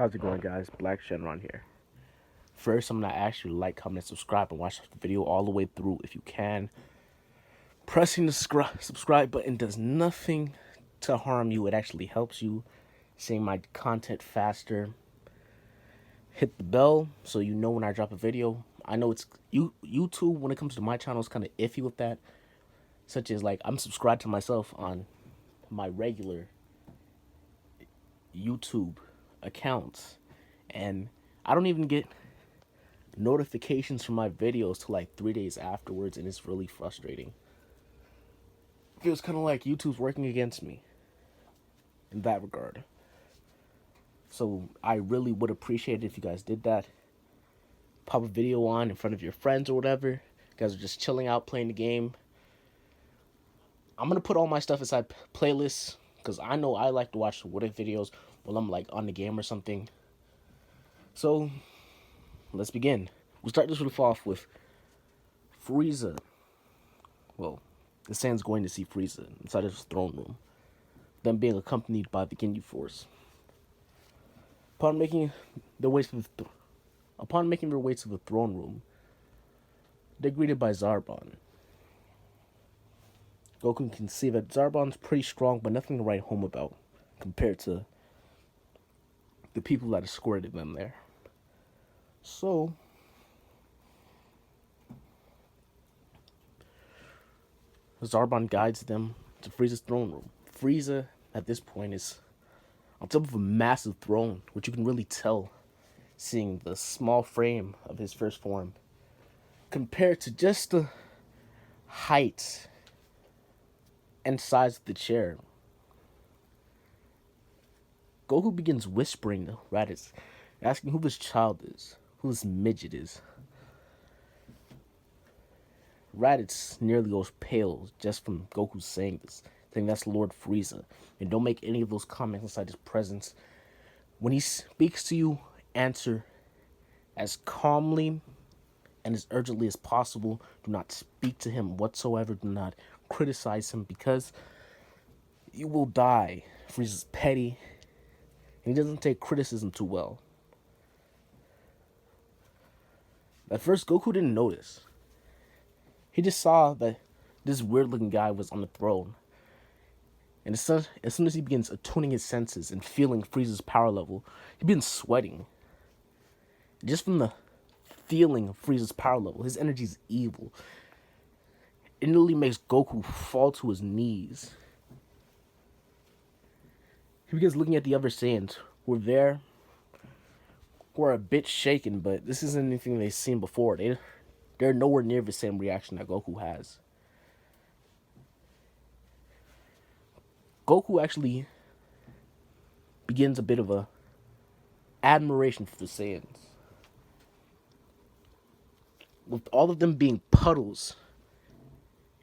How's it going, guys? Black-Shenron here. First, I'm going to ask you to like, comment, and subscribe, and watch the video all the way through if you can. Pressing the subscribe button does nothing to harm you. It actually helps you seeing my content faster. Hit the bell so you know when I drop a video. I know it's YouTube, when it comes to my channel, is kind of iffy with that. Such as, like, I'm subscribed to myself on my regular YouTube accounts, and I don't even get notifications from my videos till like 3 days afterwards, and it's really frustrating. It feels kind of like YouTube's working against me in that regard. So I really would appreciate it if you guys did that. Pop a video on in front of your friends or whatever. You guys are just chilling out playing the game. I'm gonna put all my stuff inside playlists because I know I like to watch what if videos while I'm like on the game or something. So let's begin. We'll start this off with Frieza. Well, the Saiyan's going to see Frieza inside his throne room, them being accompanied by the Ginyu Force. Upon making their way to the throne room, they're greeted by Zarbon. Goku can see that Zarbon's pretty strong, but nothing to write home about compared to the people that escorted them there. So Zarbon guides them to Frieza's throne room. Frieza, at this point, is on top of a massive throne, which you can really tell seeing the small frame of his first form compared to just the height and size of the chair. Goku begins whispering to Raditz, asking who this child is, who this midget is. Raditz nearly goes pale just from Goku saying this, saying that's Lord Frieza, and don't make any of those comments inside his presence. When he speaks to you, answer as calmly and as urgently as possible. Do not speak to him whatsoever. Do not criticize him, because you will die. Frieza's petty, and he doesn't take criticism too well. At first, Goku didn't notice. He just saw that this weird-looking guy was on the throne. And as soon as he begins attuning his senses and feeling Frieza's power level, he begins sweating. Just from the feeling of Frieza's power level, his energy is evil. It nearly makes Goku fall to his knees. He begins looking at the other Saiyans who are a bit shaken, but this isn't anything they've seen before. They're nowhere near the same reaction that Goku has. Goku actually begins a bit of a admiration for the Saiyans, with all of them being puddles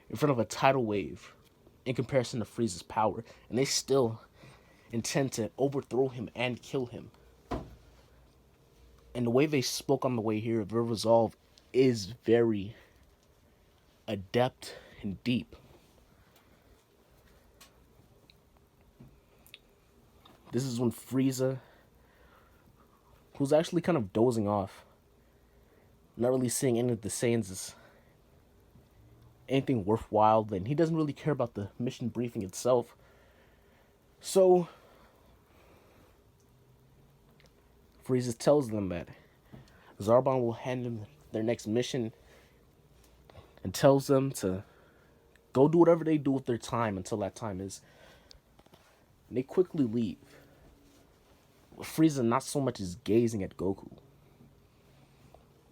in front of a tidal wave in comparison to Frieza's power, and they still intend to overthrow him and kill him. And the way they spoke on the way here, their resolve is very adept and deep. This is when Frieza, who's actually kind of dozing off, not really seeing any of the Saiyans as anything worthwhile, then he doesn't really care about the mission briefing itself. So Frieza tells them that Zarbon will hand them their next mission and tells them to go do whatever they do with their time until that time is. And they quickly leave, with Frieza not so much as gazing at Goku.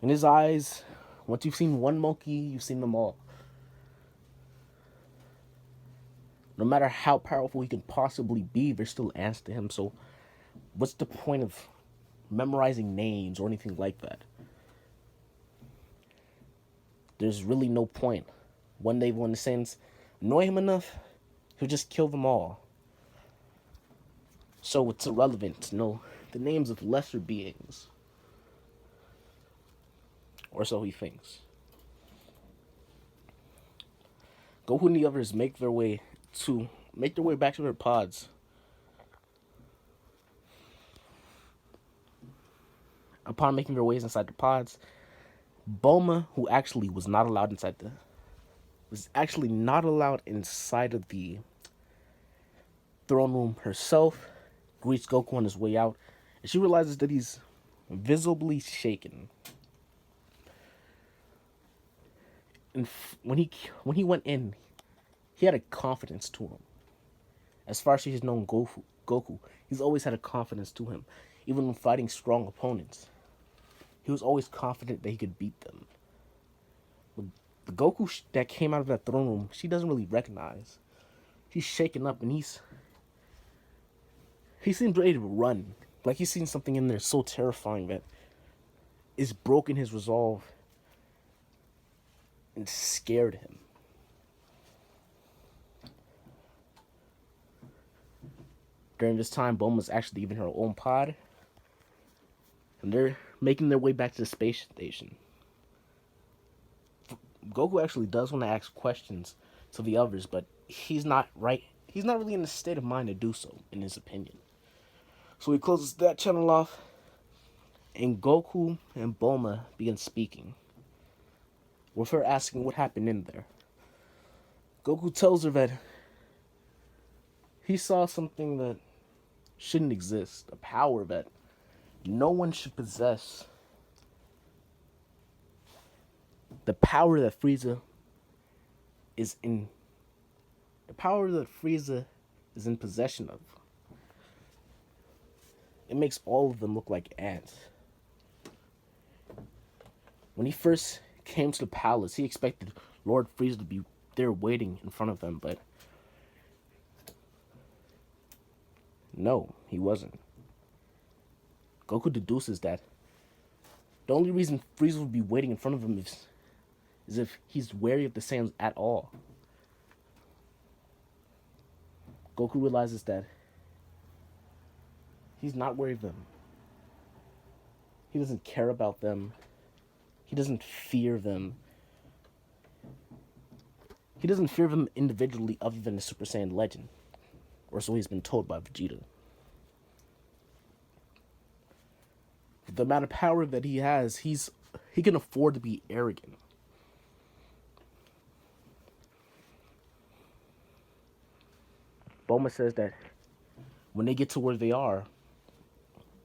In his eyes, once you've seen one monkey, you've seen them all. No matter how powerful he can possibly be, there's still ants to him, so what's the point of memorizing names or anything like that? There's really no point. One day when the Saiyans annoy him enough, he'll just kill them all. So it's irrelevant to know the names of lesser beings. Or so he thinks. Goku and the others make their way back to their pods. Upon making their ways inside the pods, Bulma, who actually was not allowed inside the was actually not allowed inside of the throne room herself, greets Goku on his way out, and she realizes that he's visibly shaken. And when he went in, he had a confidence to him. As far as he's known Goku, he's always had a confidence to him, even when fighting strong opponents. He was always confident that he could beat them. The Goku that came out of that throne room, she doesn't really recognize. He's shaken up and he seems ready to run. Like he's seen something in there so terrifying that it's broken his resolve and scared him. During this time, Bulma's actually even her own pod. And they're making their way back to the space station. Goku actually does want to ask questions to the others, but he's not really in the state of mind to do so, in his opinion. So he closes that channel off, and Goku and Bulma begin speaking, with her asking what happened in there. Goku tells her that he saw something that shouldn't exist, a power that no one should possess. The power that Frieza is in possession of. It makes all of them look like ants. When he first came to the palace, he expected Lord Frieza to be there waiting in front of them, but no, he wasn't. Goku deduces that the only reason Frieza would be waiting in front of him is if he's wary of the Saiyans at all. Goku realizes that he's not wary of them. He doesn't care about them. He doesn't fear them. He doesn't fear them individually other than the Super Saiyan legend. Or so he's been told by Vegeta. The amount of power that he has, he can afford to be arrogant. Bulma says that when they get to where they are,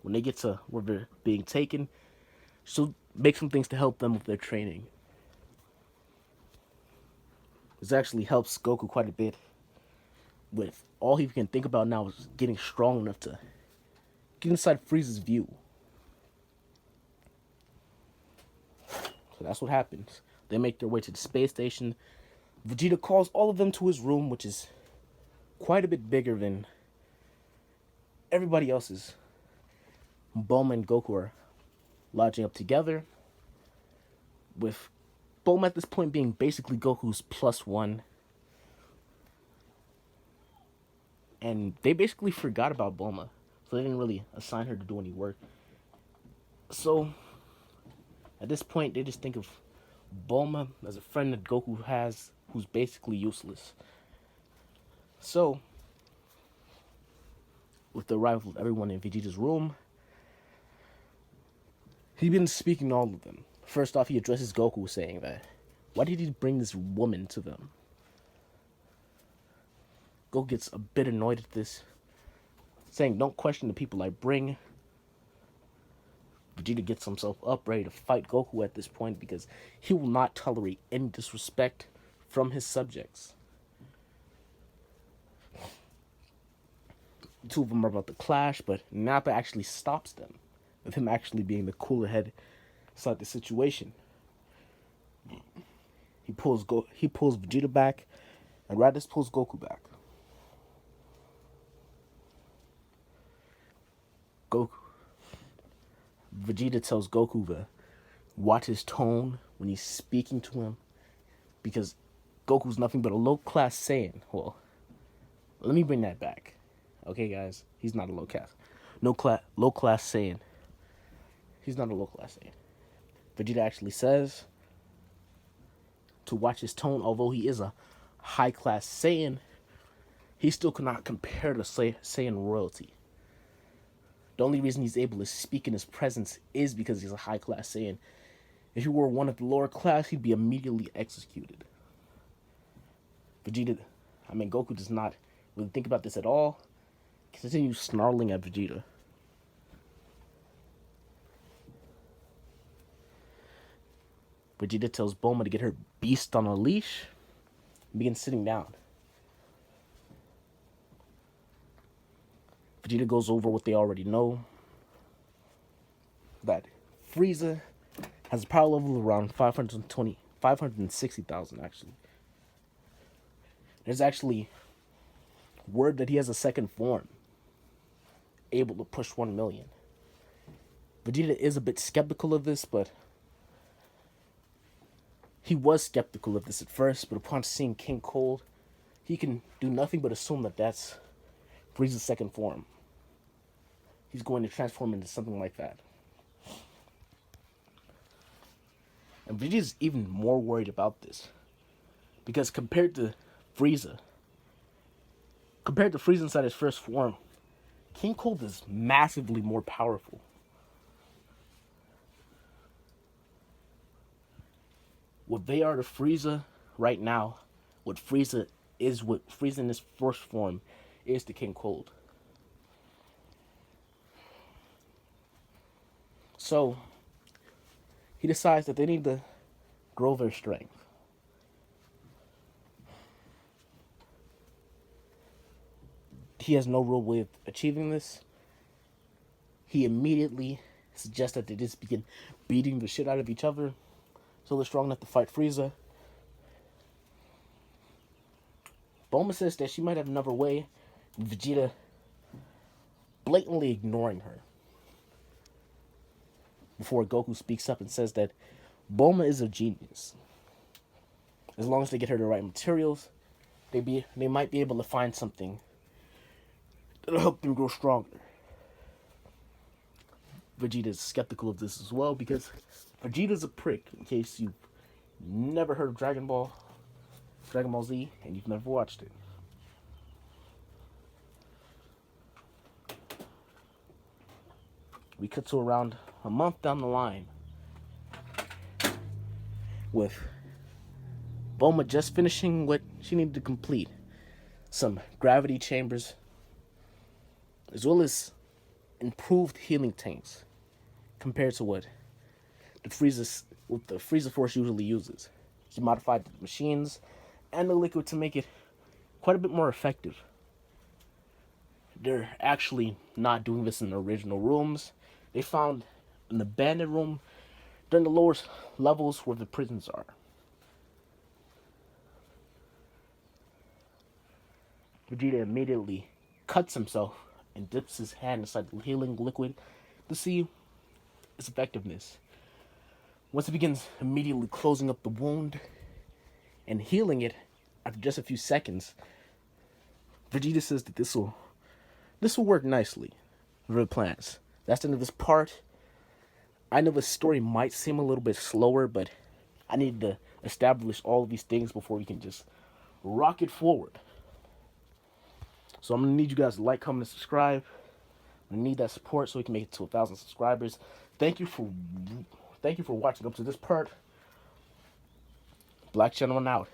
when they get to where they're being taken, she'll make some things to help them with their training. This actually helps Goku quite a bit. With all he can think about now is getting strong enough to get inside Frieza's view. So that's what happens. They make their way to the space station. Vegeta calls all of them to his room, which is quite a bit bigger than everybody else's. Bulma and Goku are lodging up together, with Bulma at this point being basically Goku's +1. And they basically forgot about Bulma, so they didn't really assign her to do any work. So at this point, they just think of Bulma as a friend that Goku has who's basically useless. So, with the arrival of everyone in Vegeta's room, he begins speaking to all of them. First off, he addresses Goku, saying that, why did he bring this woman to them? Goku gets a bit annoyed at this, saying, don't question the people I bring. Vegeta gets himself up, ready to fight Goku at this point, because he will not tolerate any disrespect from his subjects. The two of them are about to clash, but Nappa actually stops them, with him actually being the cooler head inside the situation. He pulls Vegeta back, and Raditz pulls Goku back. Vegeta tells Goku to watch his tone when he's speaking to him, because Goku's nothing but a low-class Saiyan. Well, let me bring that back. Okay, guys? He's not a low-class Saiyan. He's not a low-class Saiyan. Vegeta actually says to watch his tone. Although he is a high-class Saiyan, he still cannot compare to Saiyan royalty. The only reason he's able to speak in his presence is because he's a high-class Saiyan. If he were one of the lower class, he'd be immediately executed. Goku does not really think about this at all. He continues snarling at Vegeta. Vegeta tells Bulma to get her beast on a leash and begins sitting down. Vegeta goes over what they already know. That Frieza has a power level of around 560,000 actually. There's actually word that he has a second form, able to push 1 million. Vegeta is a bit skeptical of this, but he was skeptical of this at first, but upon seeing King Cold, he can do nothing but assume that that's Frieza's second form. He's going to transform into something like that. And Vegeta's even more worried about this, because compared to Frieza inside his first form, King Cold is massively more powerful. What they are to Frieza right now, what Frieza in his first form is to King Cold. So, he decides that they need to grow their strength. He has no real way of achieving this. He immediately suggests that they just begin beating the shit out of each other so they're strong enough to fight Frieza. Bulma says that she might have another way, Vegeta blatantly ignoring her. Before Goku speaks up and says that Bulma is a genius. As long as they get her the right materials, they might be able to find something that'll help them grow stronger. Vegeta's skeptical of this as well, because Vegeta's a prick, in case you've never heard of Dragon Ball Z, and you've never watched it. We cut to around a month down the line, with Bulma just finishing what she needed to complete. Some gravity chambers, as well as improved healing tanks, compared to what the Frieza Force usually uses. She modified the machines and the liquid to make it quite a bit more effective. They're actually not doing this in the original rooms. They found an abandoned room during the lower levels where the prisons are. Vegeta immediately cuts himself and dips his hand inside the healing liquid to see its effectiveness. Once it begins immediately closing up the wound and healing it after just a few seconds, Vegeta says that this will work nicely for the plans. That's the end of this part. I know the story might seem a little bit slower, but I need to establish all of these things before we can just rock it forward. So I'm going to need you guys to like, comment, and subscribe. I need that support so we can make it to 1,000 subscribers. Thank you for watching up to this part. Black-Shenron out.